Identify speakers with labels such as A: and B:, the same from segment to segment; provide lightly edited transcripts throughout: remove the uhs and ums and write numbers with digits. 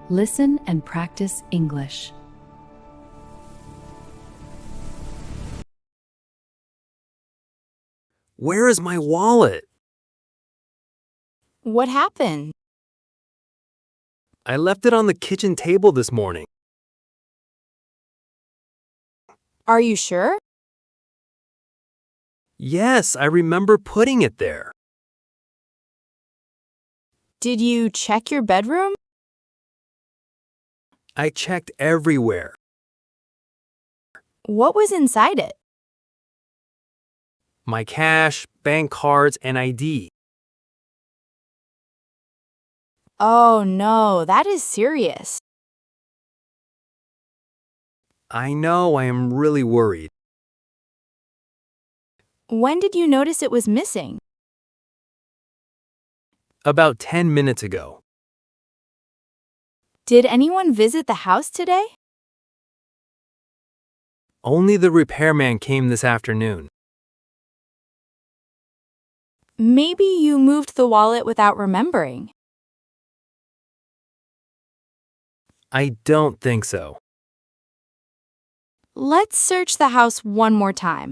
A: Listen and practice English.
B: Where is my wallet?
C: What happened?
B: I left it on the kitchen table this morning.
C: Are you sure?
B: Yes, I remember putting it there.
C: Did you check your bedroom?
B: I checked everywhere.
C: What was inside it?
B: My cash, bank cards, and ID.
C: Oh no, that is serious.
B: I know I am really worried.
C: When did you notice it was missing?
B: About 10 minutes ago.
C: Did anyone visit the house today?
B: Only the repairman came this afternoon.
C: Maybe you moved the wallet without remembering.
B: I don't think so.
C: Let's search the house one more time.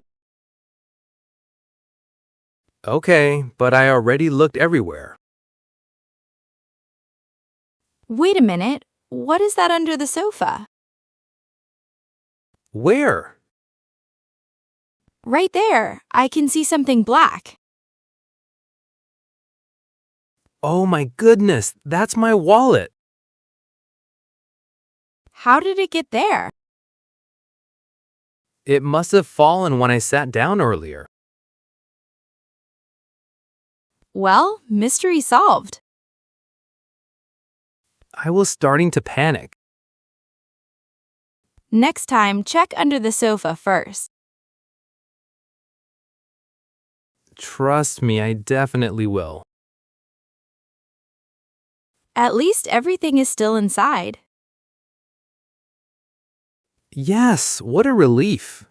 B: Okay, but I already looked everywhere.
C: Wait a minute. What is that under the sofa?
B: Where?
C: Right there. I can see something black.
B: Oh my goodness, that's my wallet.
C: How did it get there?
B: It must have fallen when I sat down earlier.
C: Well, mystery solved.
B: I was starting to panic.
C: Next time, check under the sofa first.
B: Trust me, I definitely will.
C: At least everything is still inside.
B: Yes, what a relief.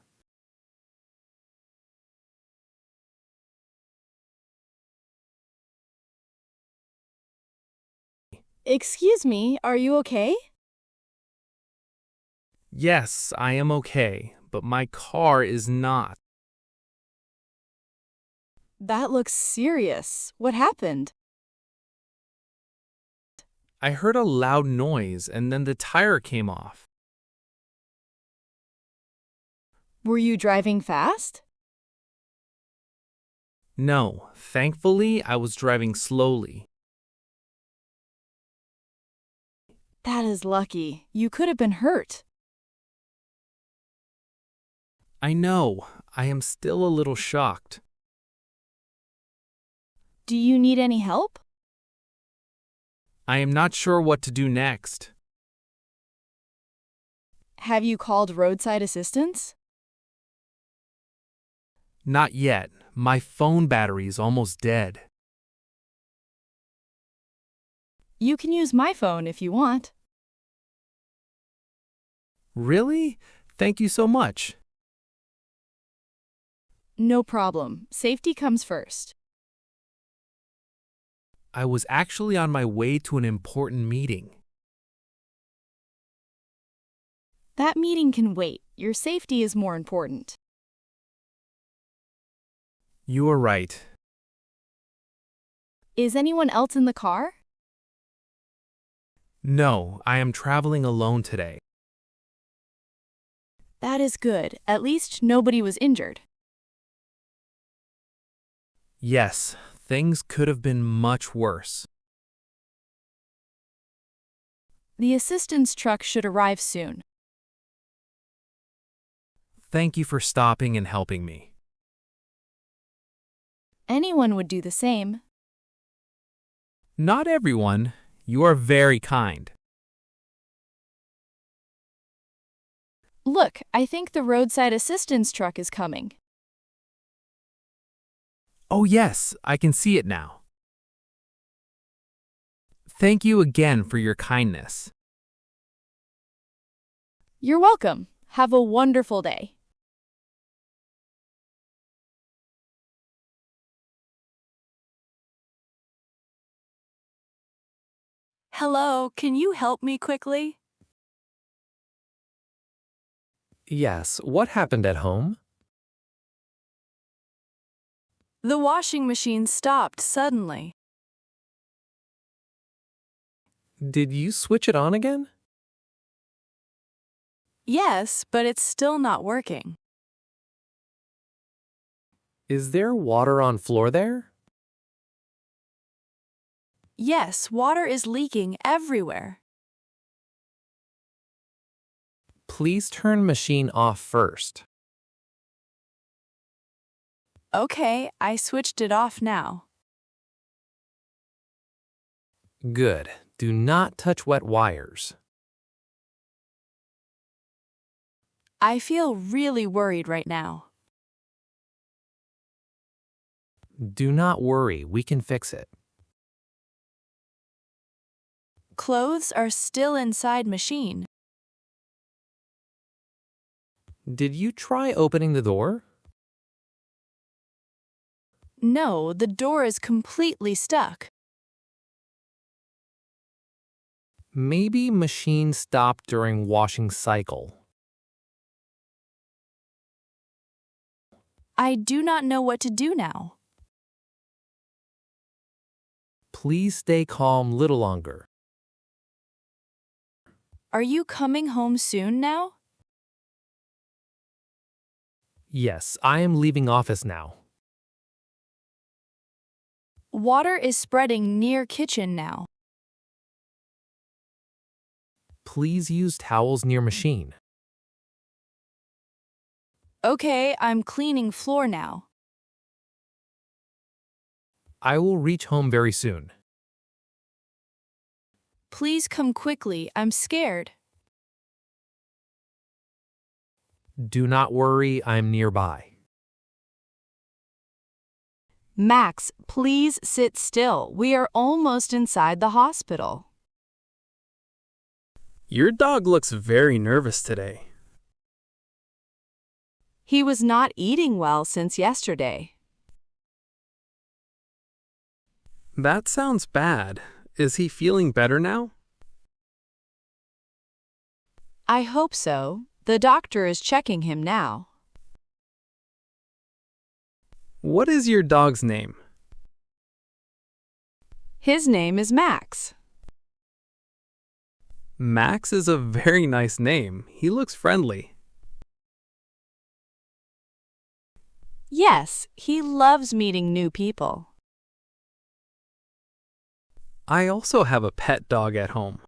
D: Excuse me, are you okay?
B: Yes, I am okay, but my car is not.
D: That looks serious. What happened?
B: I heard a loud noise and then the tire came off.
D: Were you driving fast?
B: No, thankfully, I was driving slowly.
D: That is lucky. You could have been hurt.
B: I know, I am still a little shocked.
D: Do you need any help?
B: I am not sure what to do next.
D: Have you called roadside assistance?
B: Not yet. My phone battery is almost dead.
D: You can use my phone if you want.
B: Really? Thank you so much.
D: No problem. Safety comes first.
B: I was actually on my way to an important meeting.
D: That meeting can wait. Your safety is more important.
B: You are right.
D: Is anyone else in the car?
B: No, I am traveling alone today.
D: That is good. At least nobody was injured.
B: Yes, things could have been much worse.
D: The assistance truck should arrive soon.
B: Thank you for stopping and helping me.
D: Anyone would do the same.
B: Not everyone. You are very kind.
D: Look, I think the roadside assistance truck is coming.
B: Oh yes, I can see it now. Thank you again for your kindness.
D: You're welcome. Have a wonderful day.
C: Hello, can you help me quickly?
E: Yes, what happened at home?
C: The washing machine stopped suddenly.
E: Did you switch it on again?
C: Yes, but it's still not working.
E: Is there water on floor there?
C: Yes, water is leaking everywhere.
E: Please turn machine off first.
C: Okay, I switched it off now.
E: Good. Do not touch wet wires.
C: I feel really worried right now.
E: Do not worry, we can fix it.
C: Clothes are still inside machine.
E: Did you try opening the door?
C: No, the door is completely stuck.
E: Maybe machine stopped during washing cycle.
C: I do not know what to do now.
E: Please stay calm a little longer.
C: Are you coming home soon now?
E: Yes, I am leaving office now.
C: Water is spreading near kitchen now.
E: Please use towels near machine.
C: Okay, I'm cleaning floor now.
E: I will reach home very soon.
C: Please come quickly, I'm scared.
E: Do not worry, I'm nearby.
D: Max, please sit still. We are almost inside the hospital.
F: Your dog looks very nervous today.
D: He was not eating well since yesterday.
F: That sounds bad. Is he feeling better now?
D: I hope so. The doctor is checking him now.
F: What is your dog's name?
D: His name is Max.
F: Max is a very nice name. He looks friendly.
D: Yes, he loves meeting new people.
F: I also have a pet dog at home.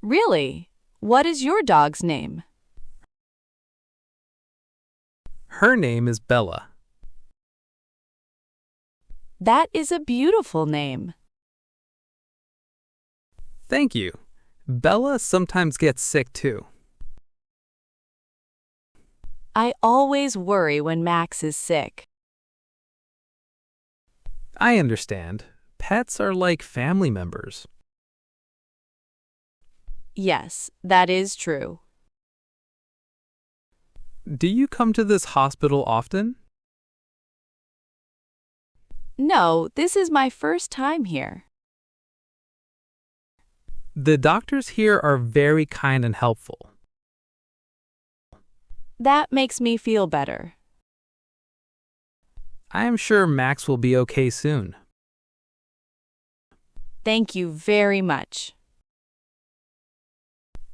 D: Really? What is your dog's name?
F: Her name is Bella.
D: That is a beautiful name.
F: Thank you. Bella sometimes gets sick too.
D: I always worry when Max is sick.
F: I understand. Pets are like family members.
D: Yes, that is true.
F: Do you come to this hospital often?
D: No, this is my first time here.
F: The doctors here are very kind and helpful.
D: That makes me feel better.
F: I am sure Max will be okay soon.
D: Thank you very much.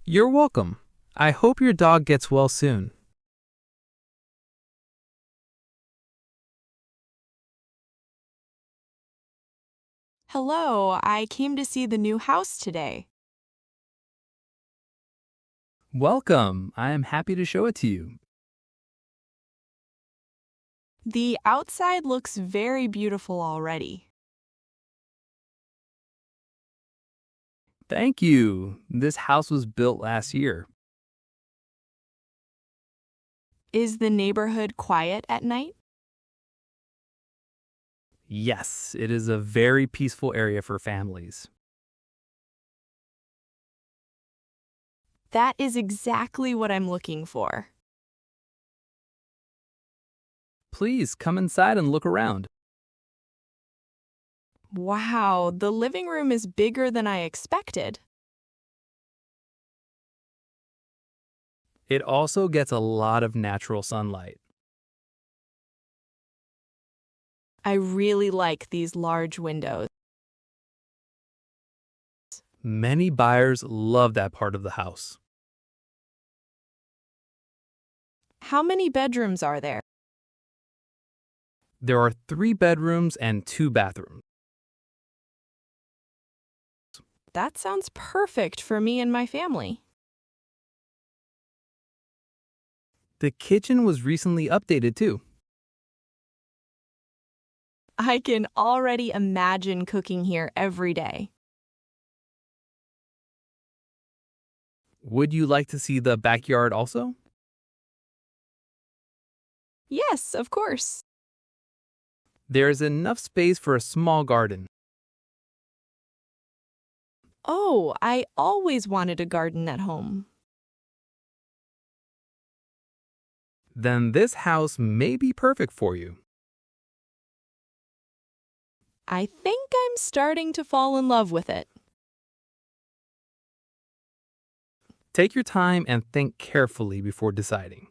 F: You're welcome. I hope your dog gets well soon.
C: Hello, I came to see the new house today.
G: Welcome. I am happy to show it to you.
C: The outside looks very beautiful already.
G: Thank you. This house was built last year.
C: Is the neighborhood quiet at night?
G: Yes, it is a very peaceful area for families.
C: That is exactly what I'm looking for.
G: Please come inside and look around.
C: Wow, the living room is bigger than I expected.
G: It also gets a lot of natural sunlight.
C: I really like these large windows.
G: Many buyers love that part of the house.
C: How many bedrooms are there?
G: There are 3 bedrooms and 2 bathrooms.
C: That sounds perfect for me and my family.
G: The kitchen was recently updated too.
C: I can already imagine cooking here every day.
G: Would you like to see the backyard also?
C: Yes, of course.
G: There is enough space for a small garden.
C: Oh, I always wanted a garden at home.
G: Then this house may be perfect for you.
C: I think I'm starting to fall in love with it.
G: Take your time and think carefully before deciding.